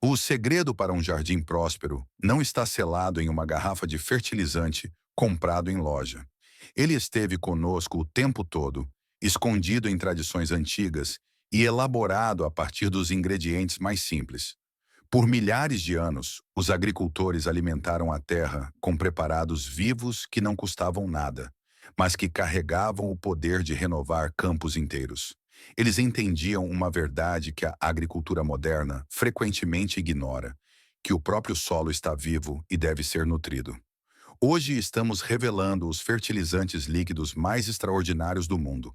O segredo para um jardim próspero não está selado em uma garrafa de fertilizante comprado em loja. Ele esteve conosco o tempo todo, escondido em tradições antigas e elaborado a partir dos ingredientes mais simples. Por milhares de anos, os agricultores alimentaram a terra com preparados vivos que não custavam nada, mas que carregavam o poder de renovar campos inteiros. Eles entendiam uma verdade que a agricultura moderna frequentemente ignora, que o próprio solo está vivo e deve ser nutrido. Hoje estamos revelando os fertilizantes líquidos mais extraordinários do mundo.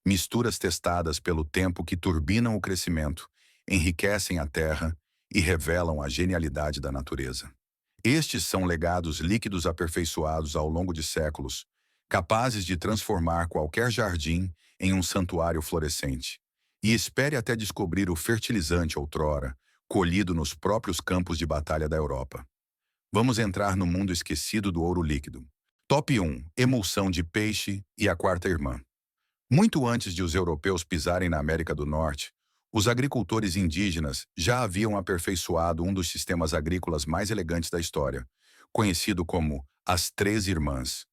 Misturas testadas pelo tempo que turbinam o crescimento, enriquecem a terra e revelam a genialidade da natureza. Estes são legados líquidos aperfeiçoados ao longo de séculos, capazes de transformar qualquer jardim em um santuário florescente. E espere até descobrir o fertilizante outrora, colhido nos próprios campos de batalha da Europa. Vamos entrar no mundo esquecido do ouro líquido. Top 1. Emulsão de peixe e a quarta irmã. Muito antes de os europeus pisarem na América do Norte, os agricultores indígenas já haviam aperfeiçoado um dos sistemas agrícolas mais elegantes da história, conhecido como as Três Irmãs.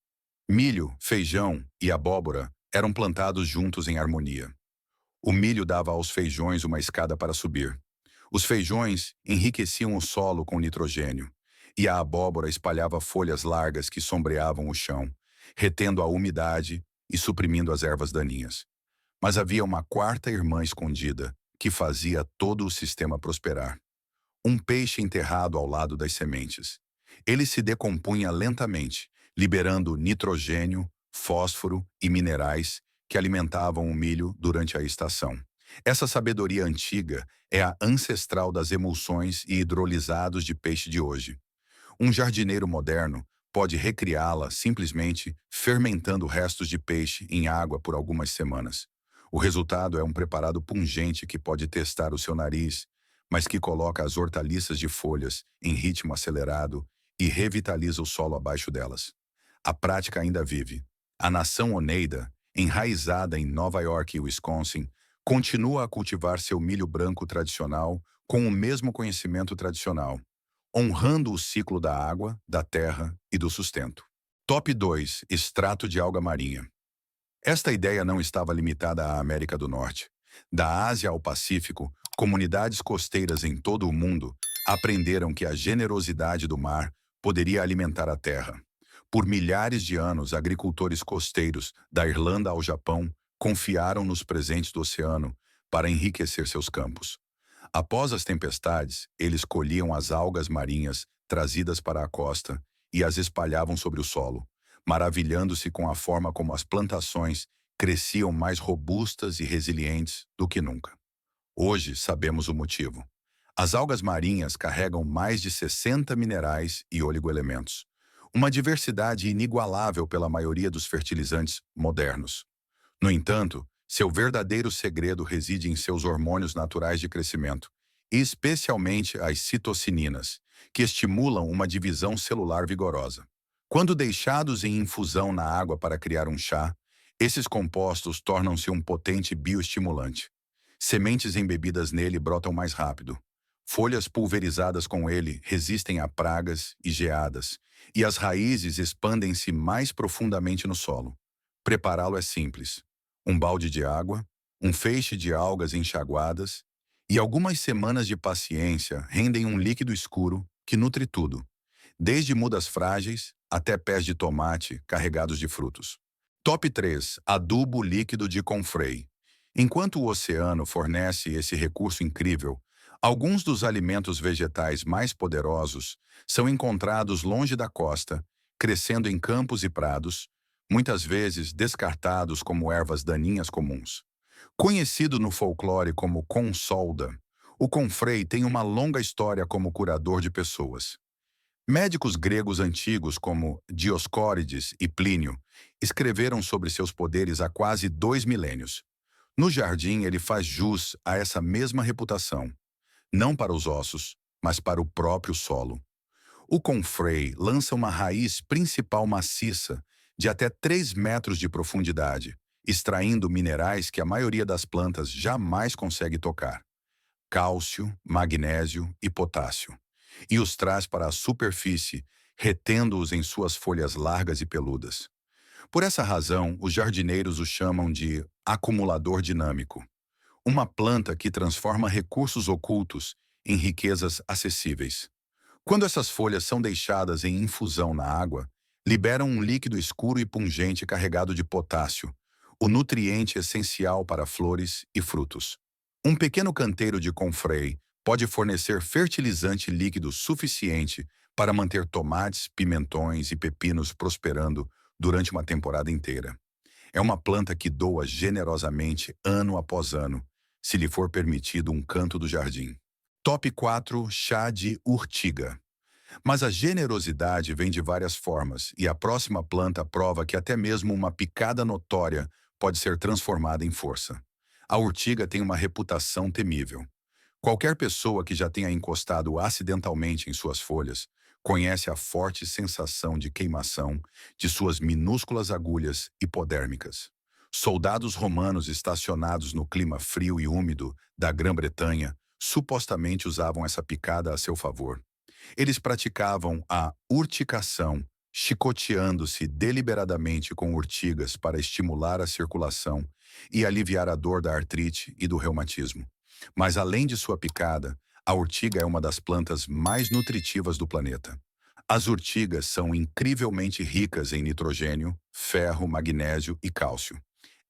Milho, feijão e abóbora eram plantados juntos em harmonia. O milho dava aos feijões uma escada para subir. Os feijões enriqueciam o solo com nitrogênio, e a abóbora espalhava folhas largas que sombreavam o chão, retendo a umidade e suprimindo as ervas daninhas. Mas havia uma quarta irmã escondida, que fazia todo o sistema prosperar. Um peixe enterrado ao lado das sementes. Ele se decompunha lentamente, liberando nitrogênio, fósforo e minerais que alimentavam o milho durante a estação. Essa sabedoria antiga é a ancestral das emulsões e hidrolisados de peixe de hoje. Um jardineiro moderno pode recriá-la simplesmente fermentando restos de peixe em água por algumas semanas. O resultado é um preparado pungente que pode testar o seu nariz, mas que coloca as hortaliças de folhas em ritmo acelerado e revitaliza o solo abaixo delas. A prática ainda vive. A nação Oneida, enraizada em Nova York e Wisconsin, continua a cultivar seu milho branco tradicional com o mesmo conhecimento tradicional, honrando o ciclo da água, da terra e do sustento. Top 2. Extrato de alga marinha. Esta ideia não estava limitada à América do Norte. Da Ásia ao Pacífico, comunidades costeiras em todo o mundo aprenderam que a generosidade do mar poderia alimentar a terra. Por milhares de anos, agricultores costeiros, da Irlanda ao Japão, confiaram nos presentes do oceano para enriquecer seus campos. Após as tempestades, eles colhiam as algas marinhas trazidas para a costa e as espalhavam sobre o solo, maravilhando-se com a forma como as plantações cresciam mais robustas e resilientes do que nunca. Hoje sabemos o motivo. As algas marinhas carregam mais de 60 minerais e oligoelementos, uma diversidade inigualável pela maioria dos fertilizantes modernos. No entanto, seu verdadeiro segredo reside em seus hormônios naturais de crescimento, e especialmente as citocininas, que estimulam uma divisão celular vigorosa. Quando deixados em infusão na água para criar um chá, esses compostos tornam-se um potente bioestimulante. Sementes embebidas nele brotam mais rápido. Folhas pulverizadas com ele resistem a pragas e geadas, e as raízes expandem-se mais profundamente no solo. Prepará-lo é simples. Um balde de água, um feixe de algas enxaguadas e algumas semanas de paciência rendem um líquido escuro que nutre tudo, desde mudas frágeis até pés de tomate carregados de frutos. Top 3. Adubo líquido de Confrei. Enquanto o oceano fornece esse recurso incrível, alguns dos alimentos vegetais mais poderosos são encontrados longe da costa, crescendo em campos e prados, muitas vezes descartados como ervas daninhas comuns. Conhecido no folclore como consolda, o confrei tem uma longa história como curador de pessoas. Médicos gregos antigos como Dioscórides e Plínio escreveram sobre seus poderes há quase 2 milênios. No jardim, ele faz jus a essa mesma reputação, não para os ossos, mas para o próprio solo. O confrei lança uma raiz principal maciça de até 3 metros de profundidade, extraindo minerais que a maioria das plantas jamais consegue tocar. cálcio, magnésio e potássio, e os traz para a superfície, retendo-os em suas folhas largas e peludas. Por essa razão, os jardineiros o chamam de acumulador dinâmico, uma planta que transforma recursos ocultos em riquezas acessíveis. Quando essas folhas são deixadas em infusão na água, liberam um líquido escuro e pungente carregado de potássio, o nutriente essencial para flores e frutos. Um pequeno canteiro de confrei pode fornecer fertilizante líquido suficiente para manter tomates, pimentões e pepinos prosperando durante uma temporada inteira. É uma planta que doa generosamente ano após ano, se lhe for permitido um canto do jardim. Top 4: chá de urtiga. Mas a generosidade vem de várias formas, e a próxima planta prova que até mesmo uma picada notória pode ser transformada em força. A urtiga tem uma reputação temível. Qualquer pessoa que já tenha encostado acidentalmente em suas folhas conhece a forte sensação de queimação de suas minúsculas agulhas hipodérmicas. Soldados romanos estacionados no clima frio e úmido da Grã-Bretanha supostamente usavam essa picada a seu favor. Eles praticavam a urticação, chicoteando-se deliberadamente com urtigas para estimular a circulação e aliviar a dor da artrite e do reumatismo. Mas além de sua picada, a urtiga é uma das plantas mais nutritivas do planeta. As urtigas são incrivelmente ricas em nitrogênio, ferro, magnésio e cálcio.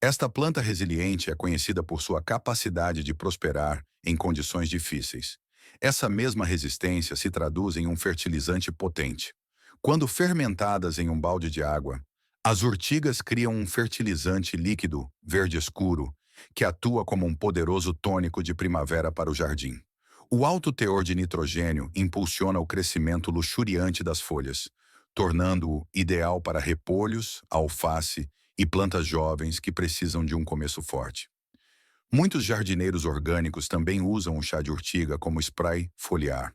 Esta planta resiliente é conhecida por sua capacidade de prosperar em condições difíceis. Essa mesma resistência se traduz em um fertilizante potente. Quando fermentadas em um balde de água, as urtigas criam um fertilizante líquido, verde escuro, que atua como um poderoso tônico de primavera para o jardim. O alto teor de nitrogênio impulsiona o crescimento luxuriante das folhas, tornando-o ideal para repolhos, alface e plantas jovens que precisam de um começo forte. Muitos jardineiros orgânicos também usam o chá de urtiga como spray foliar.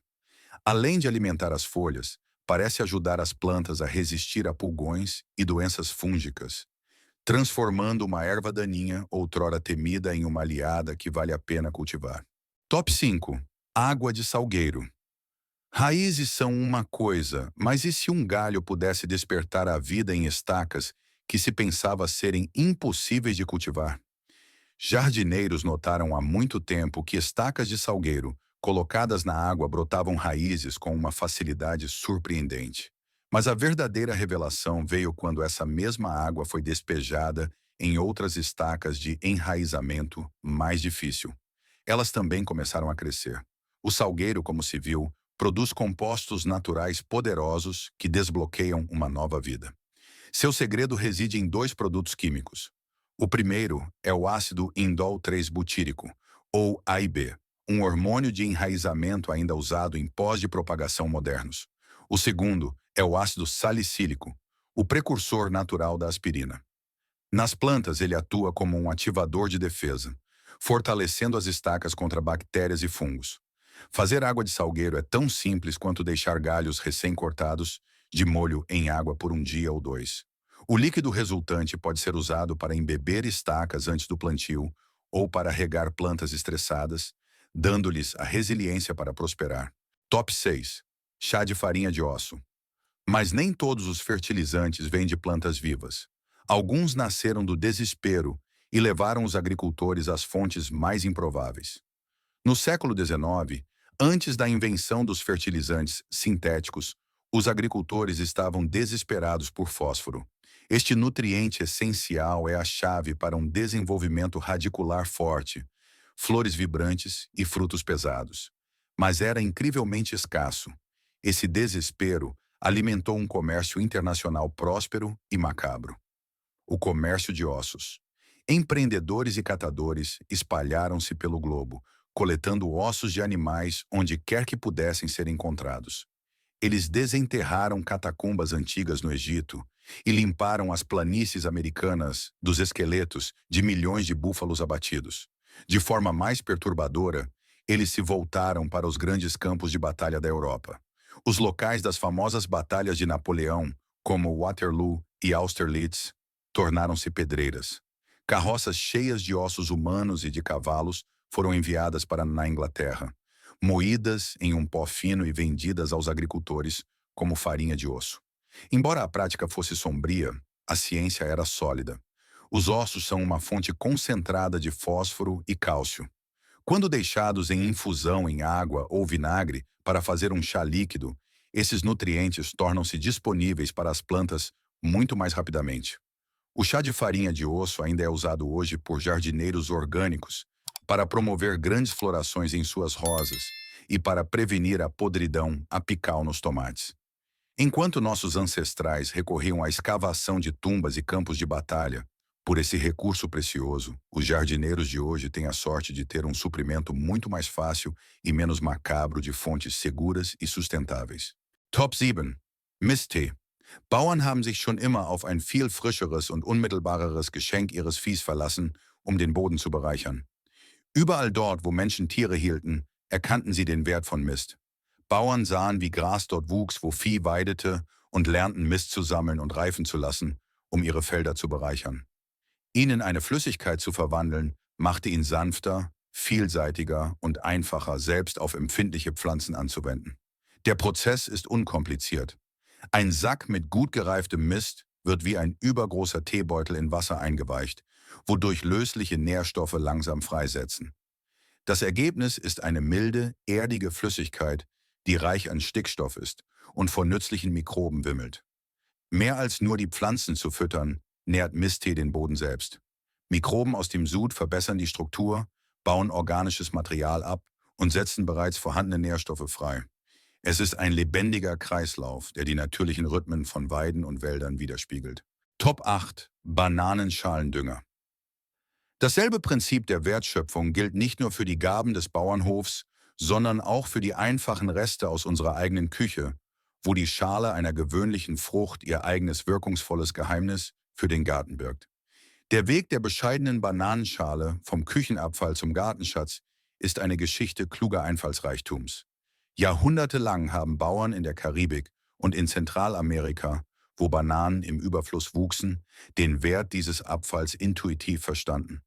Além de alimentar as folhas, parece ajudar as plantas a resistir a pulgões e doenças fúngicas, transformando uma erva daninha outrora temida em uma aliada que vale a pena cultivar. Top 5: água de salgueiro. Raízes são uma coisa, mas e se um galho pudesse despertar a vida em estacas que se pensava serem impossíveis de cultivar? Jardineiros notaram há muito tempo que estacas de salgueiro, colocadas na água, brotavam raízes com uma facilidade surpreendente. Mas a verdadeira revelação veio quando essa mesma água foi despejada em outras estacas de enraizamento mais difícil. Elas também começaram a crescer. O salgueiro, como se viu, produz compostos naturais poderosos que desbloqueiam uma nova vida. Seu segredo reside em dois produtos químicos. O primeiro é o ácido indol 3-butírico, ou AIB, um hormônio de enraizamento ainda usado em pós de propagação modernos. O segundo é o ácido salicílico, o precursor natural da aspirina. Nas plantas, ele atua como um ativador de defesa, fortalecendo as estacas contra bactérias e fungos. Fazer água de salgueiro é tão simples quanto deixar galhos recém-cortados de molho em água por um dia ou dois. O líquido resultante pode ser usado para embeber estacas antes do plantio ou para regar plantas estressadas, dando-lhes a resiliência para prosperar. Top 6: chá de farinha de osso. Mas nem todos os fertilizantes vêm de plantas vivas. Alguns nasceram do desespero e levaram os agricultores às fontes mais improváveis. No século XIX, antes da invenção dos fertilizantes sintéticos, os agricultores estavam desesperados por fósforo. Este nutriente essencial é a chave para um desenvolvimento radicular forte, flores vibrantes e frutos pesados. Mas era incrivelmente escasso. Esse desespero alimentou um comércio internacional próspero e macabro. O comércio de ossos. Empreendedores e catadores espalharam-se pelo globo, coletando ossos de animais onde quer que pudessem ser encontrados. Eles desenterraram catacumbas antigas no Egito e limparam as planícies americanas dos esqueletos de milhões de búfalos abatidos. De forma mais perturbadora, eles se voltaram para os grandes campos de batalha da Europa. Os locais das famosas batalhas de Napoleão, como Waterloo e Austerlitz, tornaram-se pedreiras. Carroças cheias de ossos humanos e de cavalos foram enviadas para na Inglaterra, moídas em um pó fino e vendidas aos agricultores como farinha de osso. Embora a prática fosse sombria, a ciência era sólida. Os ossos são uma fonte concentrada de fósforo e cálcio. Quando deixados em infusão em água ou vinagre para fazer um chá líquido, esses nutrientes tornam-se disponíveis para as plantas muito mais rapidamente. O chá de farinha de osso ainda é usado hoje por jardineiros orgânicos para promover grandes florações em suas rosas e para prevenir a podridão apical nos tomates. Enquanto nossos ancestrais recorriam à escavação de tumbas e campos de batalha, por esse recurso precioso, os jardineiros de hoje têm a sorte de ter um suprimento muito mais fácil e menos macabro de fontes seguras e sustentáveis. Top 7. Misttee. Bauern haben sich schon immer auf ein viel frischeres und unmittelbareres Geschenk ihres Viehs verlassen, um den Boden zu bereichern. Überall dort, wo Menschen Tiere hielten, erkannten sie den Wert von Mist. Bauern sahen, wie Gras dort wuchs, wo Vieh weidete, und lernten Mist zu sammeln und reifen zu lassen, um ihre Felder zu bereichern. Ihn in eine Flüssigkeit zu verwandeln, machte ihn sanfter, vielseitiger und einfacher, selbst auf empfindliche Pflanzen anzuwenden. Der Prozess ist unkompliziert. Ein Sack mit gut gereiftem Mist wird wie ein übergroßer Teebeutel in Wasser eingeweicht, wodurch lösliche Nährstoffe langsam freisetzen. Das Ergebnis ist eine milde, erdige Flüssigkeit, die reich an Stickstoff ist und von nützlichen Mikroben wimmelt. Mehr als nur die Pflanzen zu füttern, nährt Misttee den Boden selbst. Mikroben aus dem Sud verbessern die Struktur, bauen organisches Material ab und setzen bereits vorhandene Nährstoffe frei. Es ist ein lebendiger Kreislauf, der die natürlichen Rhythmen von Weiden und Wäldern widerspiegelt. Top 8. Bananenschalendünger. Dasselbe Prinzip der Wertschöpfung gilt nicht nur für die Gaben des Bauernhofs, sondern auch für die einfachen Reste aus unserer eigenen Küche, wo die Schale einer gewöhnlichen Frucht ihr eigenes wirkungsvolles Geheimnis für den Garten birgt. Der Weg der bescheidenen Bananenschale vom Küchenabfall zum Gartenschatz ist eine Geschichte kluger Einfallsreichtums. Jahrhundertelang haben Bauern in der Karibik und in Zentralamerika, wo Bananen im Überfluss wuchsen, den Wert dieses Abfalls intuitiv verstanden.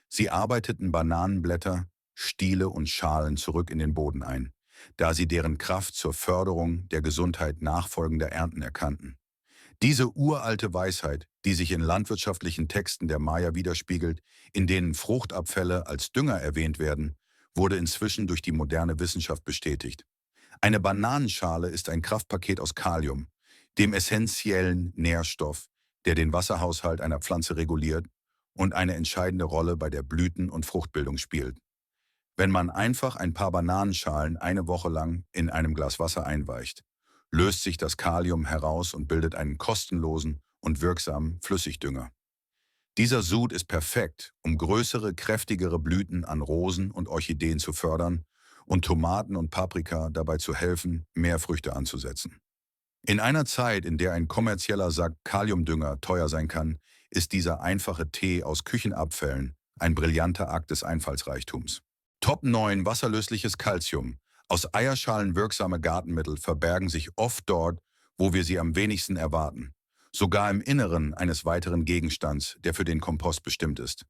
Sie arbeiteten Bananenblätter, Stiele und Schalen zurück in den Boden ein, da sie deren Kraft zur Förderung der Gesundheit nachfolgender Ernten erkannten. Diese uralte Weisheit, die sich in landwirtschaftlichen Texten der Maya widerspiegelt, in denen Fruchtabfälle als Dünger erwähnt werden, wurde inzwischen durch die moderne Wissenschaft bestätigt. Eine Bananenschale ist ein Kraftpaket aus Kalium, dem essentiellen Nährstoff, der den Wasserhaushalt einer Pflanze reguliert und eine entscheidende Rolle bei der Blüten- und Fruchtbildung spielt. Wenn man einfach ein paar Bananenschalen eine Woche lang in einem Glas Wasser einweicht, löst sich das Kalium heraus und bildet einen kostenlosen und wirksamen Flüssigdünger. Dieser Sud ist perfekt, um größere, kräftigere Blüten an Rosen und Orchideen zu fördern und Tomaten und Paprika dabei zu helfen, mehr Früchte anzusetzen. In einer Zeit, in der ein kommerzieller Sack Kaliumdünger teuer sein kann, ist dieser einfache Tee aus Küchenabfällen ein brillanter Akt des Einfallsreichtums. Top 9. Wasserlösliches Calcium. Aus Eierschalen wirksame Gartenmittel verbergen sich oft dort, wo wir sie am wenigsten erwarten. Sogar im Inneren eines weiteren Gegenstands, der für den Kompost bestimmt ist.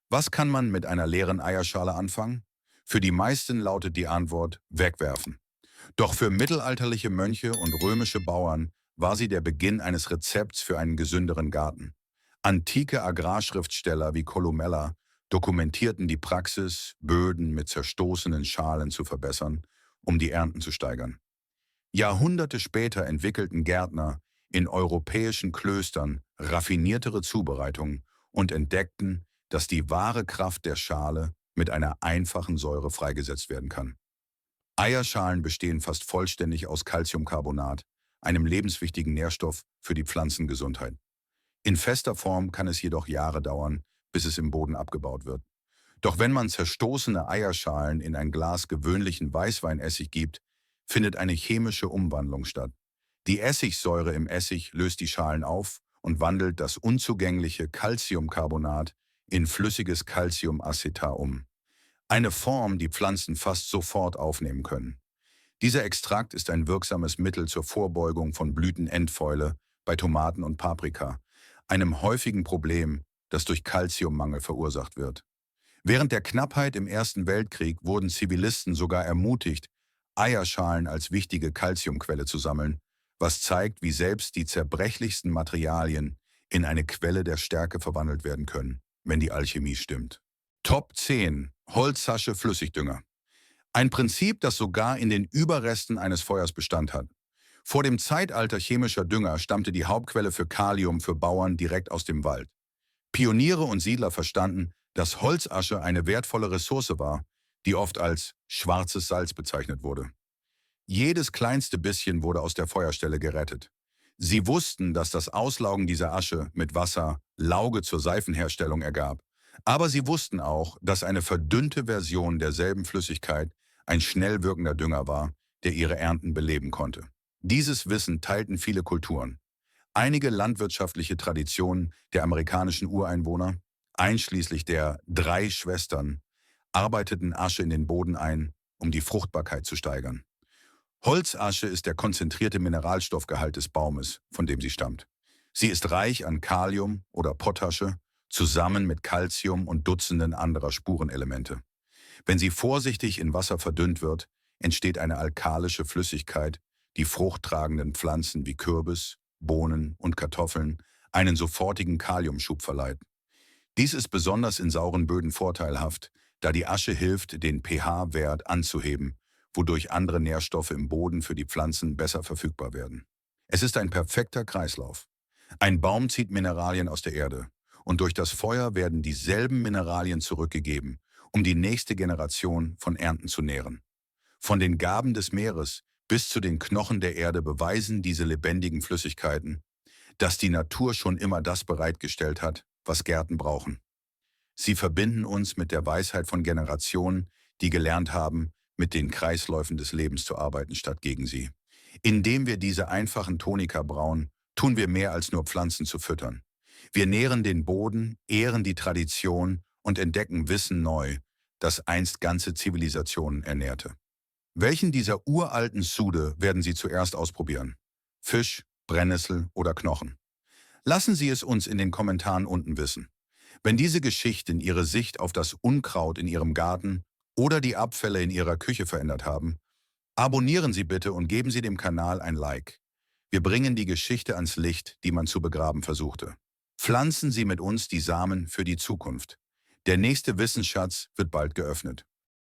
Was kann man mit einer leeren Eierschale anfangen? Für die meisten lautet die Antwort: wegwerfen. Doch für mittelalterliche Mönche und römische Bauern war sie der Beginn eines Rezepts für einen gesünderen Garten. Antike Agrarschriftsteller wie Columella dokumentierten die Praxis, Böden mit zerstoßenen Schalen zu verbessern, um die Ernten zu steigern. Jahrhunderte später entwickelten Gärtner in europäischen Klöstern raffiniertere Zubereitungen und entdeckten, dass die wahre Kraft der Schale mit einer einfachen Säure freigesetzt werden kann. Eierschalen bestehen fast vollständig aus Calciumcarbonat, einem lebenswichtigen Nährstoff für die Pflanzengesundheit. In fester Form kann es jedoch Jahre dauern, bis es im Boden abgebaut wird. Doch wenn man zerstoßene Eierschalen in ein Glas gewöhnlichen Weißweinessig gibt, findet eine chemische Umwandlung statt. Die Essigsäure im Essig löst die Schalen auf und wandelt das unzugängliche Calciumcarbonat in flüssiges Calciumacetat um. Eine Form, die Pflanzen fast sofort aufnehmen können. Dieser Extrakt ist ein wirksames Mittel zur Vorbeugung von Blütenendfäule bei Tomaten und Paprika, einem häufigen Problem, das durch Calciummangel verursacht wird. Während der Knappheit im Ersten Weltkrieg wurden Zivilisten sogar ermutigt, Eierschalen als wichtige Calciumquelle zu sammeln, was zeigt, wie selbst die zerbrechlichsten Materialien in eine Quelle der Stärke verwandelt werden können, wenn die Alchemie stimmt. Top 10: Holzasche Flüssigdünger. Ein Prinzip, das sogar in den Überresten eines Feuers Bestand hat. Vor dem Zeitalter chemischer Dünger stammte die Hauptquelle für Kalium für Bauern direkt aus dem Wald. Pioniere und Siedler verstanden, dass Holzasche eine wertvolle Ressource war, die oft als schwarzes Salz bezeichnet wurde. Jedes kleinste bisschen wurde aus der Feuerstelle gerettet. Sie wussten, dass das Auslaugen dieser Asche mit Wasser Lauge zur Seifenherstellung ergab. Aber sie wussten auch, dass eine verdünnte Version derselben Flüssigkeit ein schnell wirkender Dünger war, der ihre Ernten beleben konnte. Dieses Wissen teilten viele Kulturen. Einige landwirtschaftliche Traditionen der amerikanischen Ureinwohner, einschließlich der 3 Schwestern, arbeiteten Asche in den Boden ein, um die Fruchtbarkeit zu steigern. Holzasche ist der konzentrierte Mineralstoffgehalt des Baumes, von dem sie stammt. Sie ist reich an Kalium oder Potasche, zusammen mit Calcium und Dutzenden anderer Spurenelemente. Wenn sie vorsichtig in Wasser verdünnt wird, entsteht eine alkalische Flüssigkeit, die fruchttragenden Pflanzen wie Kürbis, Bohnen und Kartoffeln einen sofortigen Kaliumschub verleiht. Dies ist besonders in sauren Böden vorteilhaft, da die Asche hilft, den pH-Wert anzuheben, wodurch andere Nährstoffe im Boden für die Pflanzen besser verfügbar werden. Es ist ein perfekter Kreislauf. Ein Baum zieht Mineralien aus der Erde und durch das Feuer werden dieselben Mineralien zurückgegeben, um die nächste Generation von Ernten zu nähren. Von den Gaben des Meeres bis zu den Knochen der Erde beweisen diese lebendigen Flüssigkeiten, dass die Natur schon immer das bereitgestellt hat, was Gärten brauchen. Sie verbinden uns mit der Weisheit von Generationen, die gelernt haben, mit den Kreisläufen des Lebens zu arbeiten, statt gegen sie. Indem wir diese einfachen Tonika brauen, tun wir mehr als nur Pflanzen zu füttern. Wir nähren den Boden, ehren die Tradition und entdecken Wissen neu, das einst ganze Zivilisationen ernährte. Welchen dieser uralten Sude werden Sie zuerst ausprobieren? Fisch, Brennnessel oder Knochen? Lassen Sie es uns in den Kommentaren unten wissen. Wenn diese Geschichten Ihre Sicht auf das Unkraut in Ihrem Garten oder die Abfälle in Ihrer Küche verändert haben, abonnieren Sie bitte und geben Sie dem Kanal ein Like. Wir bringen die Geschichte ans Licht, die man zu begraben versuchte. Pflanzen Sie mit uns die Samen für die Zukunft. Der nächste Wissensschatz wird bald geöffnet.